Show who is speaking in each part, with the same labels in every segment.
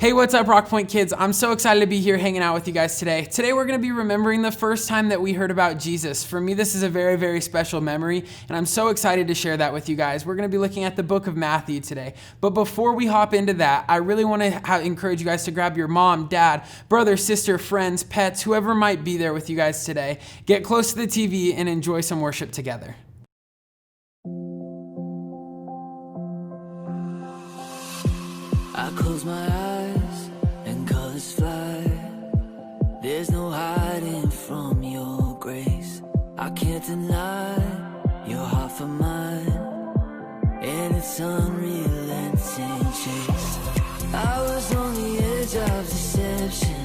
Speaker 1: Hey, what's up, Rock Point kids? I'm so excited to be here hanging out with you guys today. Today, we're going to be remembering the first time that we heard about Jesus. For me, this is a very, very special memory, and I'm so excited to share that with you guys. We're going to be looking at the book of Matthew today. But before we hop into that, I really want to encourage you guys to grab your mom, dad, brother, sister, friends, pets, whoever might be there with you guys today. Get close to the TV and enjoy some worship together.
Speaker 2: I close my eyes and colors fly. There's no hiding from your grace. I can't deny your heart for mine, and it's unrelenting chase. I was on the edge of deception,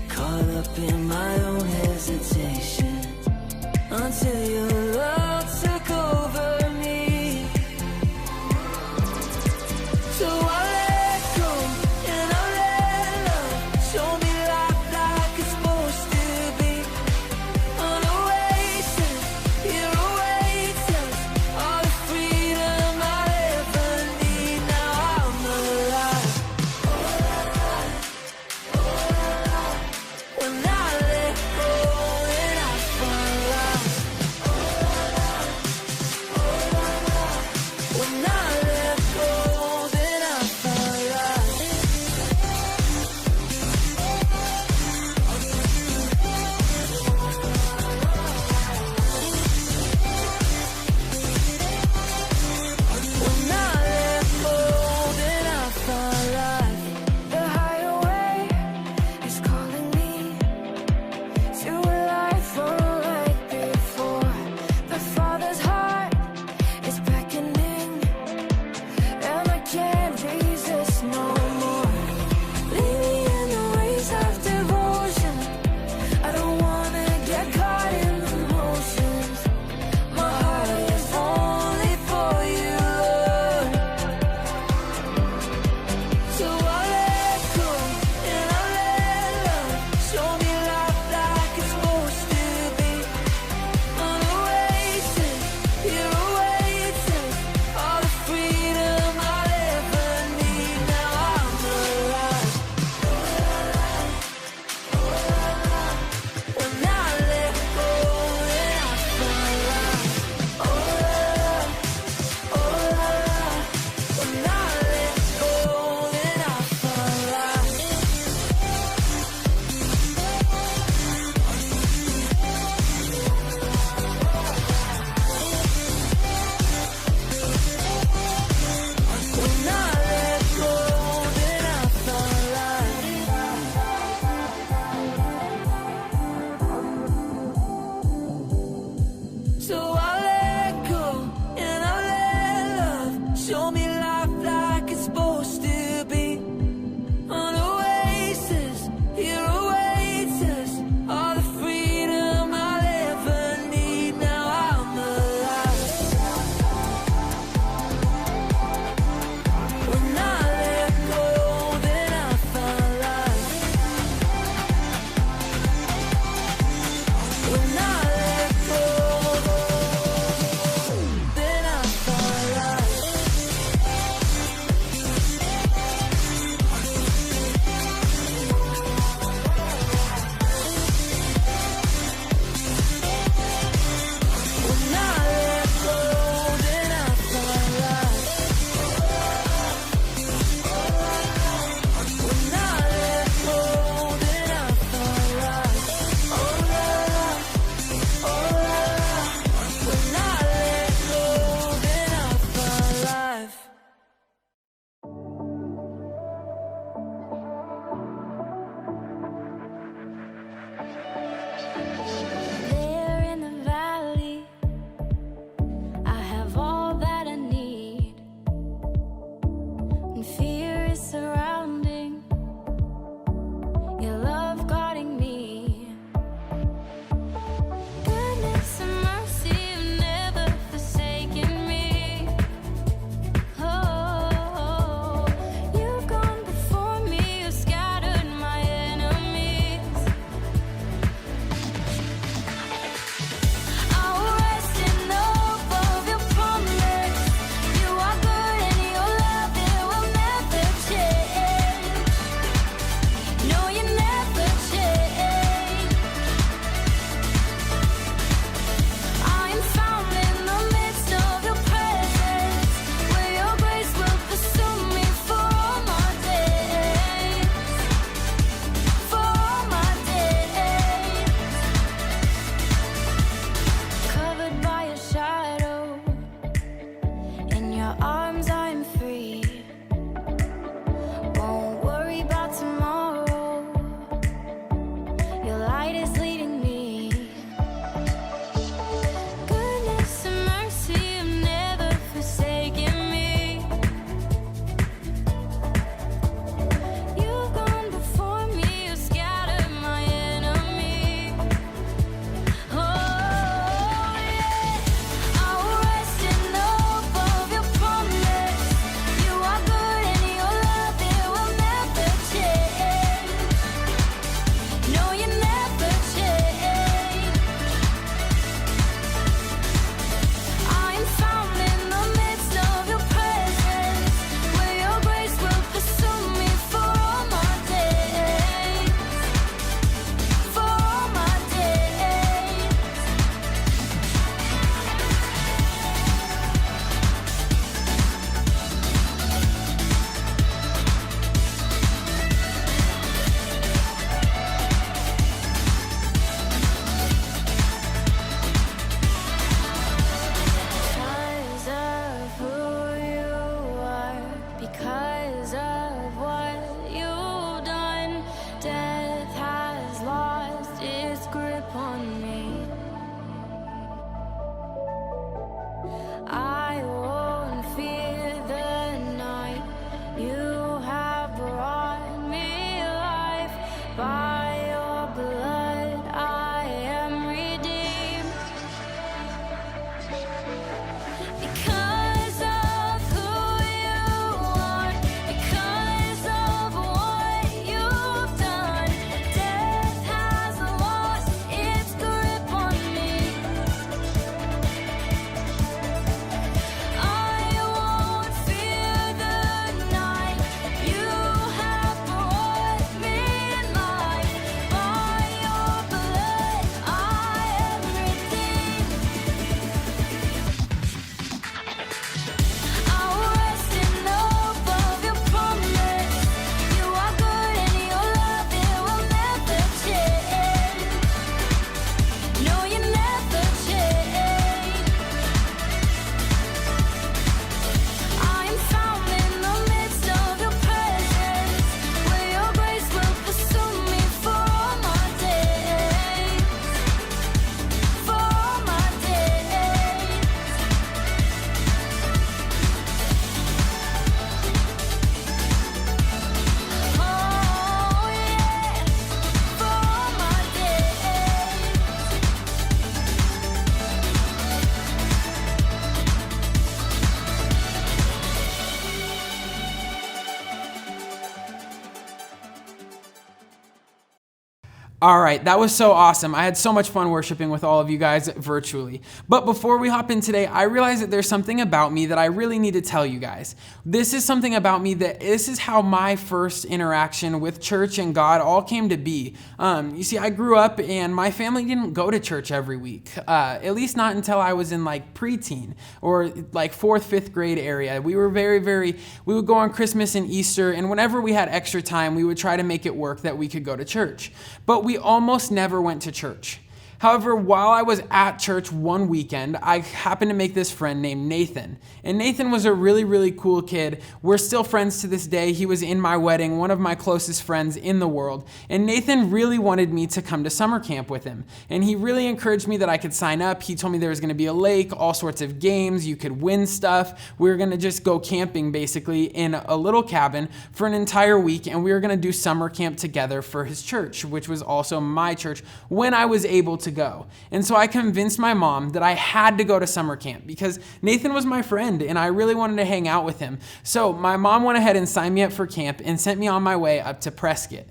Speaker 2: caught up in my own hesitation, until your love took over me. So I your arms I'm free. Won't worry about tomorrow. Your light is leading me. Goodness and mercy have never forsaken me. You've gone before me, you've scattered my enemy. Oh yeah, I will rest in the hope of your promise. You are good and your love, it will never change. No, you never change. I am found in the midst of your presence, where your grace will pursue me for all my days. For all my days. Because of who you are, because of what you've done, death has lost its grip on me. I won't fear the night. You have brought me life. By your blood I am redeemed. Because of who you are, because of what you've done, death has lost its grip on me. I won't fear the night. You have brought me life. By your blood I am redeemed. I will rest in the hope of your promise. You are good and your love, it will never change. No, you never change. I am found in the midst of your presence, where your grace will pursue me for all my days. For all my days. Oh yeah, for all my days.
Speaker 1: All right, that was so awesome. I had so much fun worshiping with all of you guys virtually. But before we hop in today, I realized that there's something about me that I really need to tell you guys. This is something about me that this is how my first interaction with church and God all came to be. You see, I grew up and my family didn't go to church every week, at least not until I was in like preteen or like 4th, 5th grade area. We were we would go on Christmas and Easter, and whenever we had extra time, we would try to make it work that we could go to church. But we almost never went to church. However, while I was at church one weekend, I happened to make this friend named Nathan. And Nathan was a really, really cool kid. We're still friends to this day. He was in my wedding, one of my closest friends in the world. And Nathan really wanted me to come to summer camp with him. And he really encouraged me that I could sign up. He told me there was going to be a lake, all sorts of games, you could win stuff. We were going to just go camping basically in a little cabin for an entire week. And we were going to do summer camp together for his church, which was also my church when I was able to go. And so I convinced my mom that I had to go to summer camp because Nathan was my friend and I really wanted to hang out with him. So my mom went ahead and signed me up for camp and sent me on my way up to Prescott.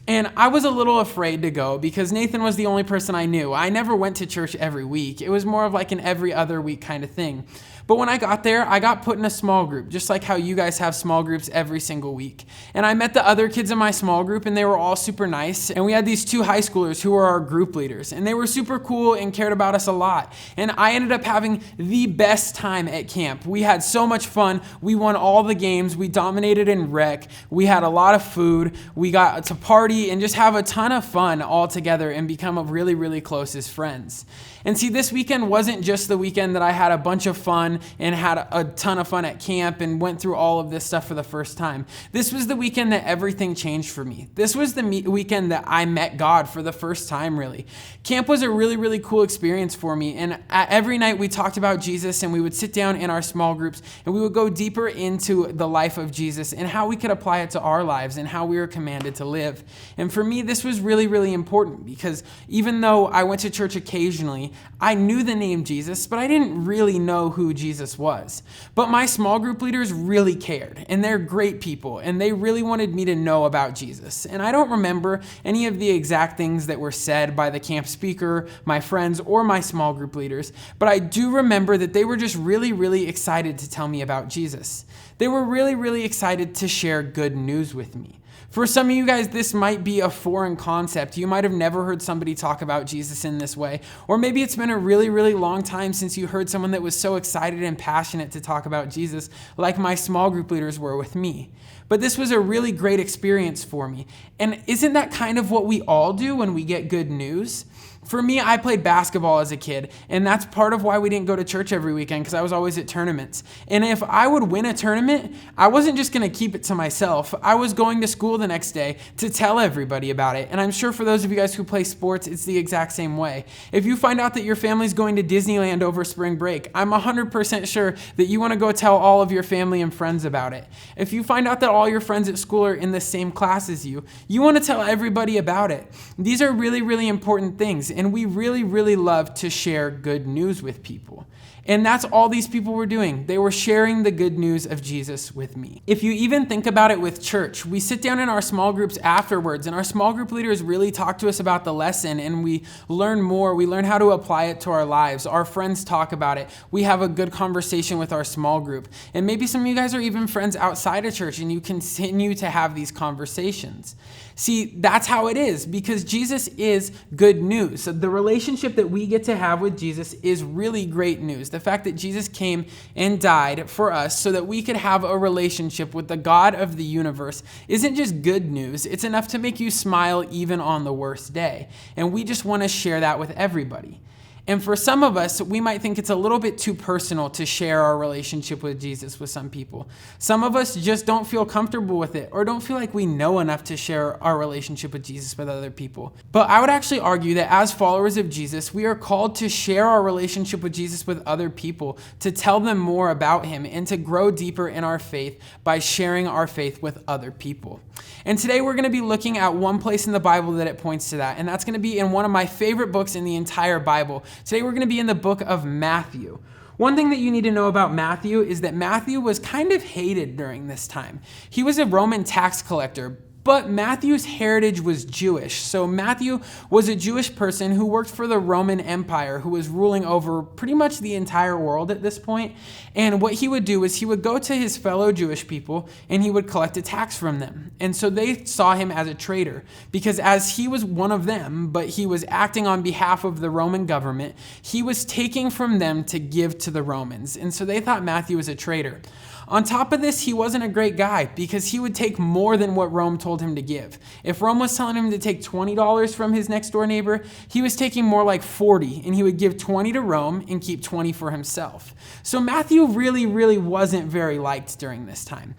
Speaker 1: And I was a little afraid to go because Nathan was the only person I knew. I never went to church every week. It was more of like an every other week kind of thing. But when I got there, I got put in a small group, just like how you guys have small groups every single week. And I met the other kids in my small group and they were all super nice. And we had these 2 high schoolers who were our group leaders and they were super cool and cared about us a lot. And I ended up having the best time at camp. We had so much fun. We won all the games. We dominated in rec. We had a lot of food. We got to party and just have a ton of fun all together and become really, really close as friends. And see, this weekend wasn't just the weekend that I had a bunch of fun fun and had a ton of fun at camp and went through all of this stuff for the first time. This was the weekend that everything changed for me. This was the weekend that I met God for the first time, really. Camp was a really, really cool experience for me. And every night we talked about Jesus, and we would sit down in our small groups and we would go deeper into the life of Jesus and how we could apply it to our lives and how we were commanded to live. And for me, this was really, really important because even though I went to church occasionally, I knew the name Jesus, but I didn't really know who Jesus was. But my small group leaders really cared, and they're great people, and they really wanted me to know about Jesus. And I don't remember any of the exact things that were said by the camp speaker, my friends, or my small group leaders, but I do remember that they were just really, really excited to tell me about Jesus. They were really, really excited to share good news with me. For some of you guys, this might be a foreign concept. You might have never heard somebody talk about Jesus in this way. Or maybe it's been a really, really long time since you heard someone that was so excited and passionate to talk about Jesus, like my small group leaders were with me. But this was a really great experience for me. And isn't that kind of what we all do when we get good news? For me, I played basketball as a kid, and that's part of why we didn't go to church every weekend, because I was always at tournaments. And if I would win a tournament, I wasn't just going to keep it to myself. I was going to school the next day to tell everybody about it. And I'm sure for those of you guys who play sports, it's the exact same way. If you find out that your family's going to Disneyland over spring break, I'm 100% sure that you want to go tell all of your family and friends about it. If you find out that all your friends at school are in the same class as you, you want to tell everybody about it. These are really, really important things. And we really, really love to share good news with people. And that's all these people were doing. They were sharing the good news of Jesus with me. If you even think about it with church, we sit down in our small groups afterwards, and our small group leaders really talk to us about the lesson, and we learn more. We learn how to apply it to our lives. Our friends talk about it. We have a good conversation with our small group. And maybe some of you guys are even friends outside of church, and you continue to have these conversations. See, that's how it is, because Jesus is good news. So the relationship that we get to have with Jesus is really great news. The fact that Jesus came and died for us so that we could have a relationship with the God of the universe isn't just good news. It's enough to make you smile even on the worst day. And we just want to share that with everybody. And for some of us, we might think it's a little bit too personal to share our relationship with Jesus with some people. Some of us just don't feel comfortable with it or don't feel like we know enough to share our relationship with Jesus with other people. But I would actually argue that as followers of Jesus, we are called to share our relationship with Jesus with other people, to tell them more about him, and to grow deeper in our faith by sharing our faith with other people. And today we're going to be looking at one place in the Bible that it points to that, and that's going to be in one of my favorite books in the entire Bible. Today we're going to be in the book of Matthew. One thing that you need to know about Matthew is that Matthew was kind of hated during this time. He was a Roman tax collector, but Matthew's heritage was Jewish. So Matthew was a Jewish person who worked for the Roman Empire, who was ruling over pretty much the entire world at this point. And what he would do is he would go to his fellow Jewish people and he would collect a tax from them. And so they saw him as a traitor, because as he was one of them, but he was acting on behalf of the Roman government, he was taking from them to give to the Romans. And so they thought Matthew was a traitor. On top of this, he wasn't a great guy, because he would take more than what Rome told him to give. If Rome was telling him to take $20 from his next door neighbor, he was taking more like 40, and he would give 20 to Rome and keep 20 for himself. So Matthew really, really wasn't very liked during this time.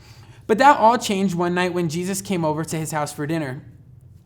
Speaker 1: But that all changed one night when Jesus came over to his house for dinner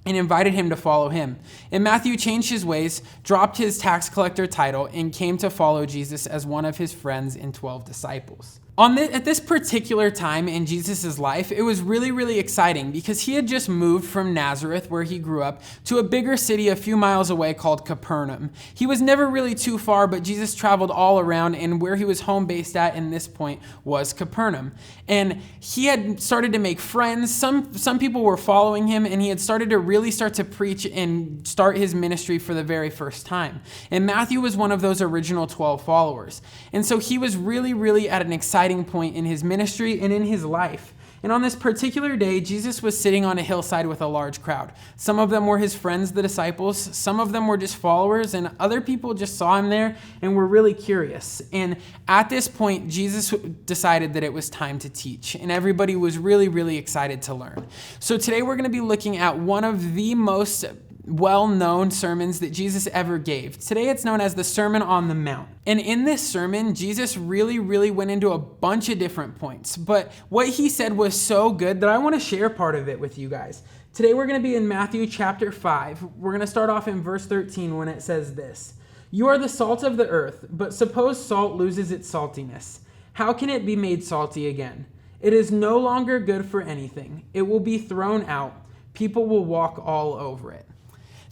Speaker 1: and invited him to follow him. And Matthew changed his ways, dropped his tax collector title, and came to follow Jesus as one of his friends and 12 disciples. At this particular time in Jesus' life, it was really, really exciting, because he had just moved from Nazareth, where he grew up, to a bigger city a few miles away called Capernaum. He was never really too far, but Jesus traveled all around, and where he was home based at in this point was Capernaum. And he had started to make friends. Some people were following him, and he had started to really start to preach and start his ministry for the very first time. And Matthew was one of those original 12 followers. And so he was really, really at an exciting point in his ministry and in his life. And on this particular day, Jesus was sitting on a hillside with a large crowd. Some of them were his friends, the disciples. Some of them were just followers, and other people just saw him there and were really curious. And at this point, Jesus decided that it was time to teach, and everybody was really, really excited to learn. So today we're going to be looking at one of the most well-known sermons that Jesus ever gave. Today it's known as the Sermon on the Mount. And in this sermon, Jesus really went into a bunch of different points. But what he said was so good that I want to share part of it with you guys. Today we're going to be in Matthew chapter 5. We're going to start off in verse 13 when it says this. You are the salt of the earth, but suppose salt loses its saltiness. How can it be made salty again? It is no longer good for anything. It will be thrown out. People will walk all over it.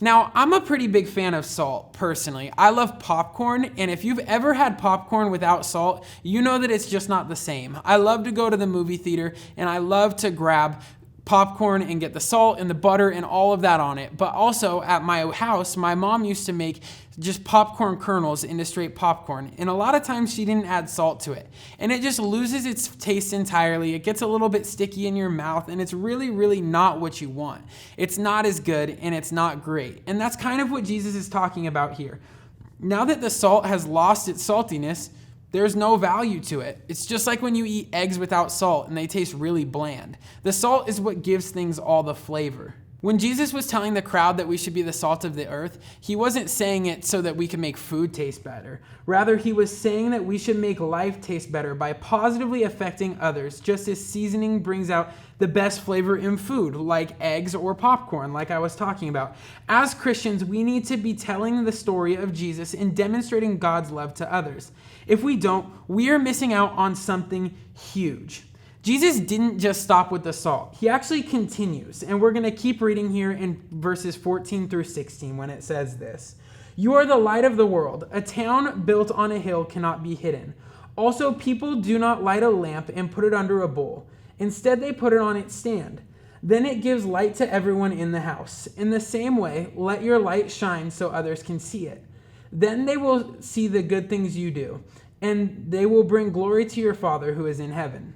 Speaker 1: Now, I'm a pretty big fan of salt, personally. I love popcorn, and if you've ever had popcorn without salt, you know that it's just not the same. I love to go to the movie theater, and I love to grab popcorn and get the salt and the butter and all of that on it. But also at my house, my mom used to make just popcorn kernels into straight popcorn. And a lot of times she didn't add salt to it. And it just loses its taste entirely. It gets a little bit sticky in your mouth and it's really not what you want. It's not as good and it's not great. And that's kind of what Jesus is talking about here. Now that the salt has lost its saltiness, there's no value to it. It's just like when you eat eggs without salt and they taste really bland. The salt is what gives things all the flavor. When Jesus was telling the crowd that we should be the salt of the earth, he wasn't saying it so that we can make food taste better. Rather, he was saying that we should make life taste better by positively affecting others, just as seasoning brings out the best flavor in food, like eggs or popcorn, like I was talking about. As Christians, we need to be telling the story of Jesus and demonstrating God's love to others. If we don't, we are missing out on something huge. Jesus didn't just stop with the salt. He actually continues, and we're going to keep reading here in verses 14 through 16 when it says this. You are the light of the world. A town built on a hill cannot be hidden. Also, people do not light a lamp and put it under a bowl. Instead, they put it on its stand. Then it gives light to everyone in the house. In the same way, let your light shine so others can see it. Then they will see the good things you do, and they will bring glory to your Father who is in heaven.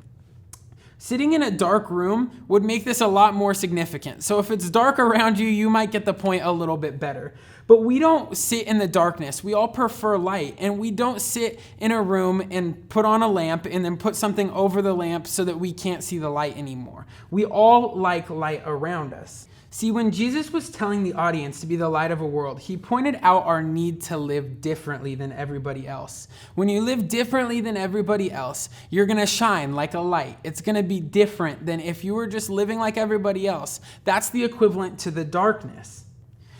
Speaker 1: Sitting in a dark room would make this a lot more significant. So if it's dark around you, you might get the point a little bit better. But we don't sit in the darkness. We all prefer light. And we don't sit in a room and put on a lamp and then put something over the lamp so that we can't see the light anymore. We all like light around us. See, when Jesus was telling the audience to be the light of a world, he pointed out our need to live differently than everybody else. When you live differently than everybody else, you're going to shine like a light. It's going to be different than if you were just living like everybody else. That's the equivalent to the darkness.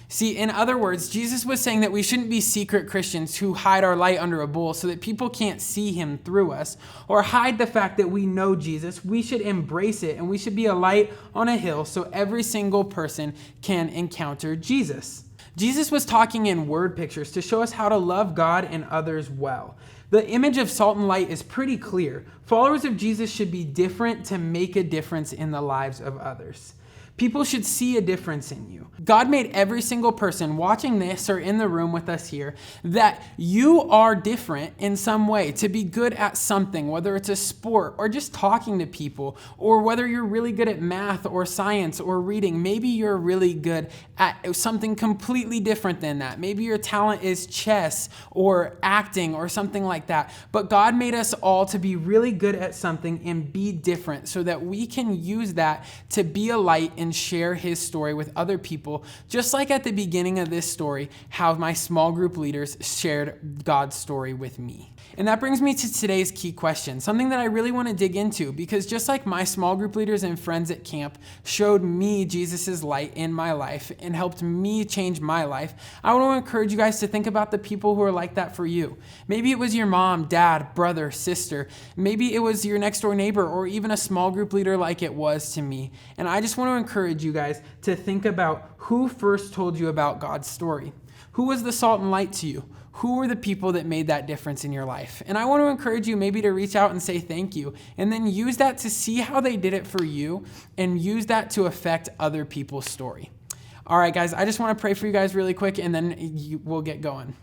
Speaker 1: See, in other words, Jesus was saying that we shouldn't be secret Christians who hide our light under a bowl so that people can't see him through us, or hide the fact that we know Jesus. We should embrace it, and we should be a light on a hill so every single person can encounter Jesus. Jesus was talking in word pictures to show us how to love God and others well. The image of salt and light is pretty clear. Followers of Jesus should be different to make a difference in the lives of others. People should see a difference in you. God made every single person watching this or in the room with us here that you are different in some way, to be good at something, whether it's a sport or just talking to people, or whether you're really good at math or science or reading. Maybe you're really good at something completely different than that. Maybe your talent is chess or acting or something like that. But God made us all to be really good at something and be different so that we can use that to be a light and share his story with other people, just like at the beginning of this story, how my small group leaders shared God's story with me. And that brings me to today's key question, something that I really want to dig into, because just like my small group leaders and friends at camp showed me Jesus's light in my life and helped me change my life, I want to encourage you guys to think about the people who are like that for you. Maybe it was your mom, dad, brother, sister. Maybe it was your next door neighbor or even a small group leader like it was to me. And I just want to encourage you guys to think about who first told you about God's story. Who was the salt and light to you? Who were the people that made that difference in your life? And I want to encourage you maybe to reach out and say thank you, and then use that to see how they did it for you and use that to affect other people's story. All right, guys, I just want to pray for you guys really quick, and then we'll get going.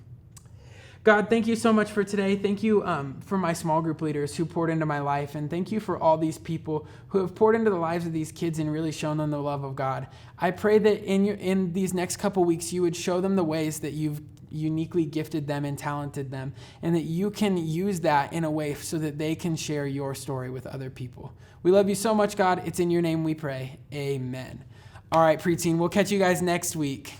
Speaker 1: God, thank you so much for today. Thank you for my small group leaders who poured into my life. And thank you for all these people who have poured into the lives of these kids and really shown them the love of God. I pray that in these next couple weeks, you would show them the ways that you've uniquely gifted them and talented them, and that you can use that in a way so that they can share your story with other people. We love you so much, God. It's in your name we pray. Amen. All right, Preteen, we'll catch you guys next week.